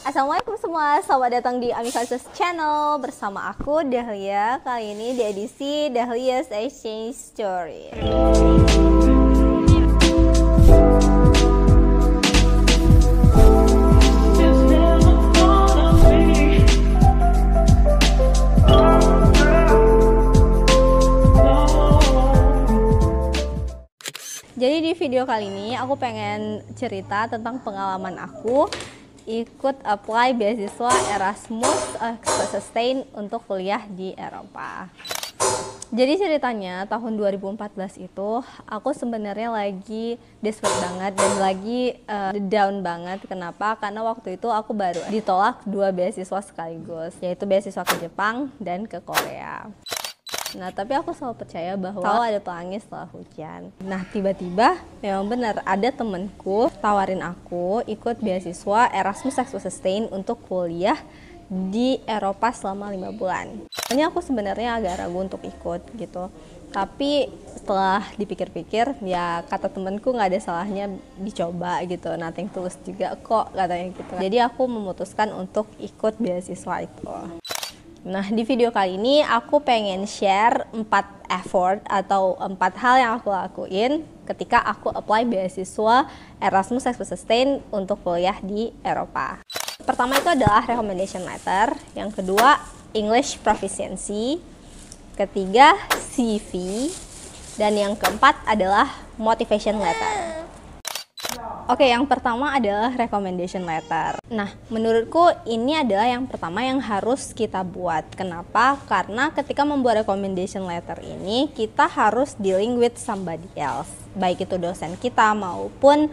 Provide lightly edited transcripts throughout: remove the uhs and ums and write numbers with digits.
Assalamualaikum semua, selamat datang di Amicalsus Channel bersama aku Dahlia. Kali ini di edisi Dahlia's Exchange Story. Jadi di video kali ini aku pengen cerita tentang pengalaman aku ikut apply beasiswa Erasmus Sustain untuk kuliah di Eropa. Jadi ceritanya tahun 2014 itu aku sebenarnya lagi desperate banget dan lagi down banget. Kenapa? Karena waktu itu aku baru ditolak 2 beasiswa sekaligus, yaitu beasiswa ke Jepang dan ke Korea. Nah, tapi aku selalu percaya bahwa selalu ada pelangi setelah hujan. Nah, tiba-tiba memang benar ada temenku tawarin aku ikut beasiswa Erasmus Sustain untuk kuliah di Eropa selama 5 bulan. Ini aku sebenarnya agak ragu untuk ikut gitu. Tapi setelah dipikir-pikir, ya kata temenku nggak ada salahnya dicoba gitu. Nothing tulus juga kok katanya gitu. Jadi aku memutuskan untuk ikut beasiswa itu. Nah, di video kali ini aku pengen share 4 effort atau 4 hal yang aku lakuin ketika aku apply beasiswa Erasmus Sustain untuk kuliah di Eropa. Pertama itu adalah recommendation letter, yang kedua English proficiency, ketiga CV, dan yang keempat adalah motivation letter. Oke, yang pertama adalah recommendation letter. Nah, menurutku ini adalah yang pertama yang harus kita buat. Kenapa? Karena ketika membuat recommendation letter ini, kita harus dealing with somebody else. Baik itu dosen kita maupun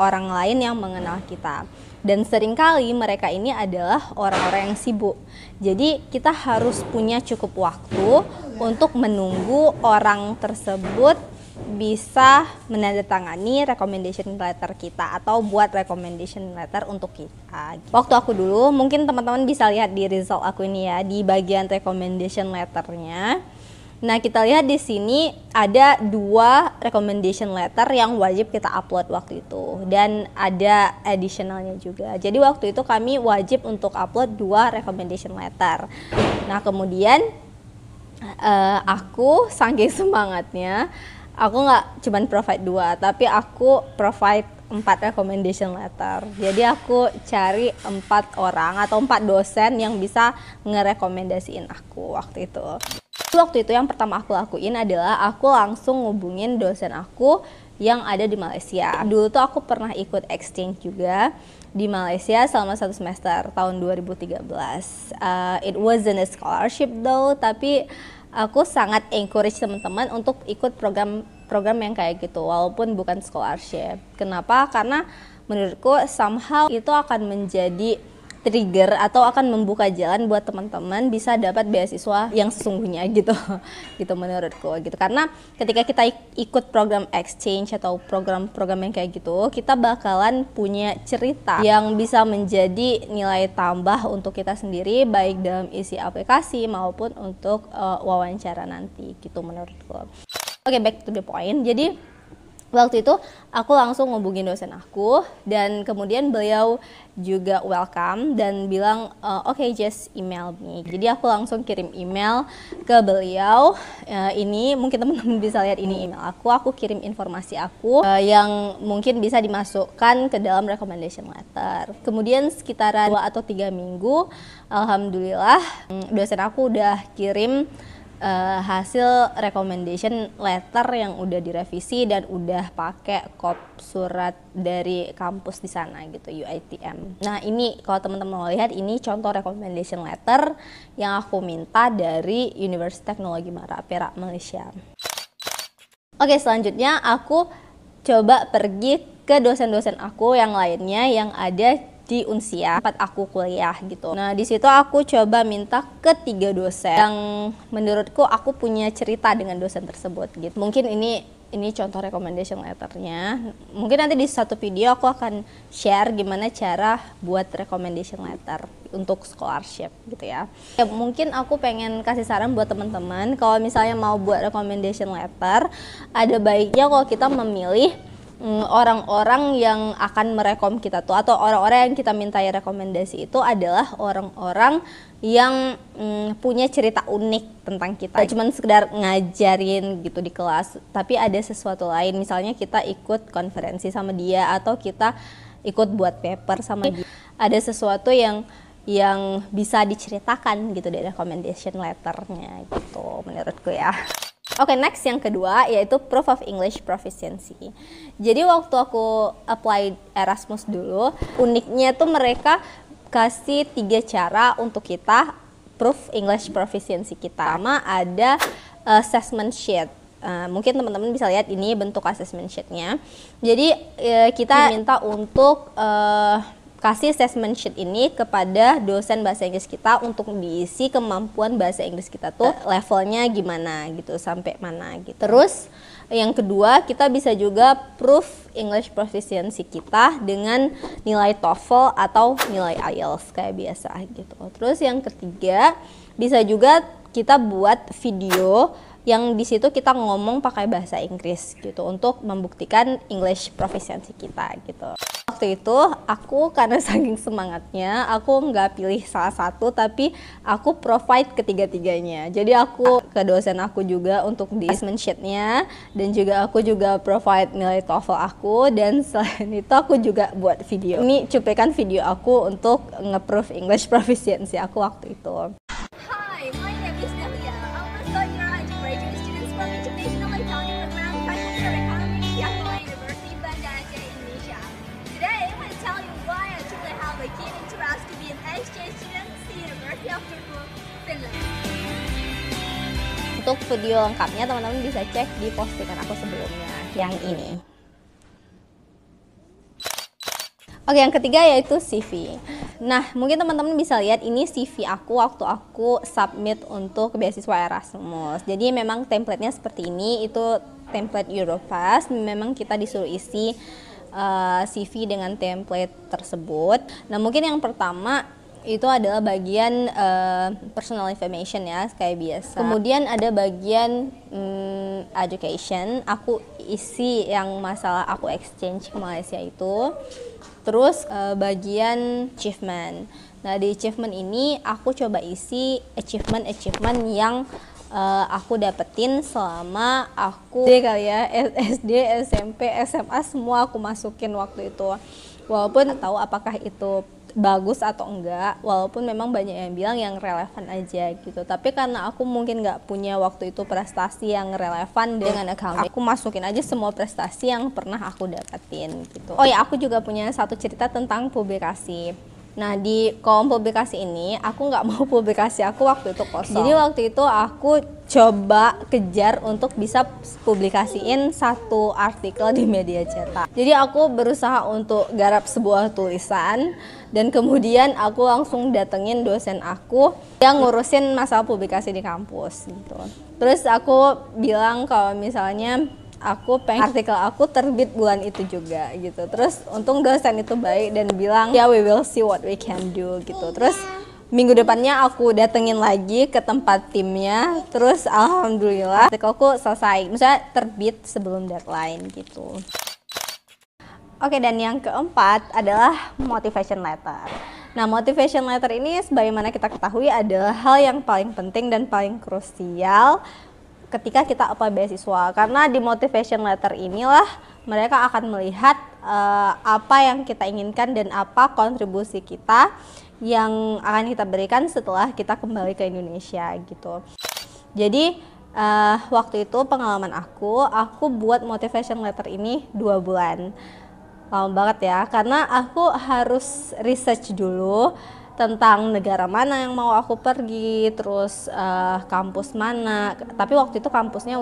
orang lain yang mengenal kita. Dan seringkali mereka ini adalah orang-orang yang sibuk. Jadi kita harus punya cukup waktu untuk menunggu orang tersebut bisa menandatangani recommendation letter kita atau buat recommendation letter untuk kita. Waktu aku dulu, mungkin teman-teman bisa lihat di result aku ini ya, di bagian recommendation letternya. Nah, kita lihat di sini ada 2 recommendation letter yang wajib kita upload waktu itu, dan ada additionalnya juga. Jadi waktu itu kami wajib untuk upload 2 recommendation letter. Nah, kemudian aku saking semangatnya, aku nggak cuman provide 2, tapi aku provide 4 recommendation letter. Jadi aku cari 4 orang atau 4 dosen yang bisa ngerekomendasiin aku waktu itu. Waktu itu yang pertama aku lakuin adalah aku langsung ngubungin dosen aku yang ada di Malaysia. Dulu tuh aku pernah ikut exchange juga di Malaysia selama 1 semester tahun 2013. It wasn't a scholarship though, tapi aku sangat encourage teman-teman untuk ikut program yang kayak gitu walaupun bukan scholarship. Kenapa? Karena menurutku somehow itu akan menjadi trigger atau akan membuka jalan buat teman-teman bisa dapat beasiswa yang sesungguhnya gitu. Gitu menurutku gitu. Karena ketika kita ikut program exchange atau program-program yang kayak gitu, kita bakalan punya cerita yang bisa menjadi nilai tambah untuk kita sendiri baik dalam isi aplikasi maupun untuk wawancara nanti gitu menurutku. Oke, back to the point. Jadi waktu itu aku langsung ngubungin dosen aku dan kemudian beliau juga welcome dan bilang oke, just email me. Jadi aku langsung kirim email ke beliau. Ini mungkin teman-teman bisa lihat ini email aku kirim informasi aku yang mungkin bisa dimasukkan ke dalam recommendation letter. Kemudian sekitaran 2 atau 3 minggu, alhamdulillah dosen aku udah kirim hasil recommendation letter yang udah direvisi dan udah pakai surat dari kampus di sana gitu, UiTM. Nah, ini kalau teman-teman mau lihat, ini contoh recommendation letter yang aku minta dari Universitas Teknologi Mara Perak, Malaysia. Oke, selanjutnya aku coba pergi ke dosen-dosen aku yang lainnya yang ada di Unsia tempat aku kuliah gitu. Nah, di situ aku coba minta ke 3 dosen yang menurutku aku punya cerita dengan dosen tersebut gitu. Mungkin ini contoh recommendation letternya. Mungkin nanti di satu video aku akan share gimana cara buat recommendation letter untuk scholarship gitu ya. Mungkin aku pengen kasih saran buat teman-teman kalau misalnya mau buat recommendation letter, ada baiknya kalau kita memilih orang-orang yang akan merekom kita tuh, atau orang-orang yang kita mintai rekomendasi itu adalah orang-orang yang punya cerita unik tentang kita. Gak cuman sekedar ngajarin gitu di kelas, tapi ada sesuatu lain. Misalnya kita ikut konferensi sama dia, atau kita ikut buat paper sama dia. Ada sesuatu yang bisa diceritakan gitu dari recommendation letternya gitu, menurutku ya. Oke, next yang kedua yaitu Proof of English Proficiency. Jadi waktu aku apply Erasmus dulu, uniknya tuh mereka kasih 3 cara untuk kita proof English proficiency kita. Pertama ada assessment sheet. Mungkin teman-teman bisa lihat ini bentuk assessment sheetnya. Jadi kita minta untuk kasih assessment sheet ini kepada dosen bahasa Inggris kita untuk diisi kemampuan bahasa Inggris kita tuh levelnya gimana gitu, sampai mana gitu. Terus yang kedua, kita bisa juga proof English proficiency kita dengan nilai TOEFL atau nilai IELTS kayak biasa gitu. Terus yang ketiga, bisa juga kita buat video yang di situ kita ngomong pakai bahasa Inggris gitu untuk membuktikan English proficiency kita gitu. Waktu itu aku karena saking semangatnya, aku nggak pilih salah satu, tapi aku provide ketiga-tiganya. Jadi aku ke dosen aku juga untuk di assessment sheet-nya, dan juga aku juga provide nilai TOEFL aku, dan selain itu aku juga buat video. Ini cuplikan video aku untuk nge-proof English proficiency aku waktu itu. Hi, my name is Delia. I'm a third-year undergraduate student from International Accounting Program, Faculty of Economics, Yakima University, Banda Aceh, Indonesia. Today, I want to tell you why I truly have a keen interest to be an exchange student at the University of Turku, Finland. Untuk video lengkapnya teman-teman bisa cek di postingan aku sebelumnya yang ini. Oke, yang ketiga yaitu CV. Nah, mungkin teman-teman bisa lihat ini CV aku waktu aku submit untuk beasiswa Erasmus. Jadi memang template-nya seperti ini, itu template Europass. Memang kita disuruh isi CV dengan template tersebut. Nah, mungkin yang pertama itu adalah bagian personal information ya, kayak biasa. Kemudian ada bagian education, aku isi yang masalah aku exchange ke Malaysia itu. Terus bagian achievement. Nah, di achievement ini aku coba isi achievement yang aku dapetin selama aku kali ya, SD, SMP, SMA semua aku masukin waktu itu. Walaupun nggak tahu apakah itu bagus atau enggak, walaupun memang banyak yang bilang yang relevan aja gitu. Tapi karena aku mungkin nggak punya waktu itu prestasi yang relevan dengan accounting, aku masukin aja semua prestasi yang pernah aku dapetin gitu. Oh ya, aku juga punya satu cerita tentang publikasi. Nah, di kolom publikasi ini aku nggak mau publikasi aku waktu itu kosong. Jadi waktu itu aku coba kejar untuk bisa publikasiin satu artikel di media cetak. Jadi aku berusaha untuk garap sebuah tulisan, dan kemudian aku langsung datengin dosen aku yang ngurusin masalah publikasi di kampus gitu. Terus aku bilang kalau misalnya aku pengen artikel aku terbit bulan itu juga gitu. Terus untung dosen itu baik dan bilang ya, we will see what we can do gitu. Terus minggu depannya aku datengin lagi ke tempat timnya. Terus alhamdulillah artikelku selesai, misalnya terbit sebelum deadline gitu. Oke, dan yang keempat adalah motivation letter. Nah, motivation letter ini sebagaimana kita ketahui adalah hal yang paling penting dan paling krusial ketika kita apply beasiswa, karena di motivation letter inilah mereka akan melihat apa yang kita inginkan dan apa kontribusi kita yang akan kita berikan setelah kita kembali ke Indonesia gitu. Jadi waktu itu pengalaman aku buat motivation letter ini 2 bulan. Lama banget ya, karena aku harus research dulu tentang negara mana yang mau aku pergi, terus kampus mana. Tapi waktu itu kampusnya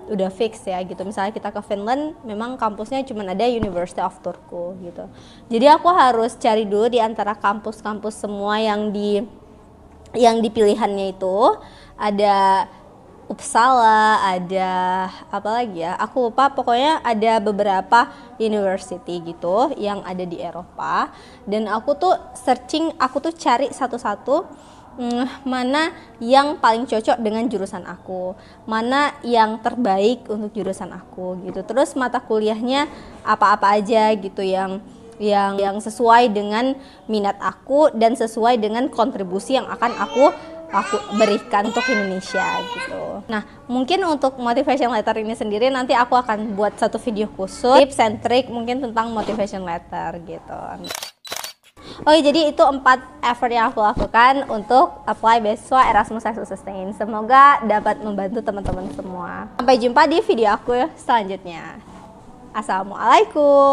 udah fix ya gitu. Misalnya kita ke Finland, memang kampusnya cuma ada University of Turku gitu. Jadi aku harus cari dulu di antara kampus-kampus semua yang di pilihannya itu. Ada Uppsala, ada apa lagi ya, aku lupa, pokoknya ada beberapa university gitu yang ada di Eropa. Dan aku tuh searching, aku tuh cari satu-satu mana yang paling cocok dengan jurusan aku, mana yang terbaik untuk jurusan aku gitu. Terus mata kuliahnya apa-apa aja gitu yang sesuai dengan minat aku dan sesuai dengan kontribusi yang akan aku berikan untuk Indonesia gitu. Nah, mungkin untuk motivation letter ini sendiri nanti aku akan buat satu video khusus tips and trick mungkin tentang motivation letter gitu. Oh jadi itu 4 effort yang aku lakukan untuk apply beasiswa Erasmus X Sustain. Semoga dapat membantu teman-teman semua. Sampai jumpa di video aku selanjutnya. Assalamualaikum.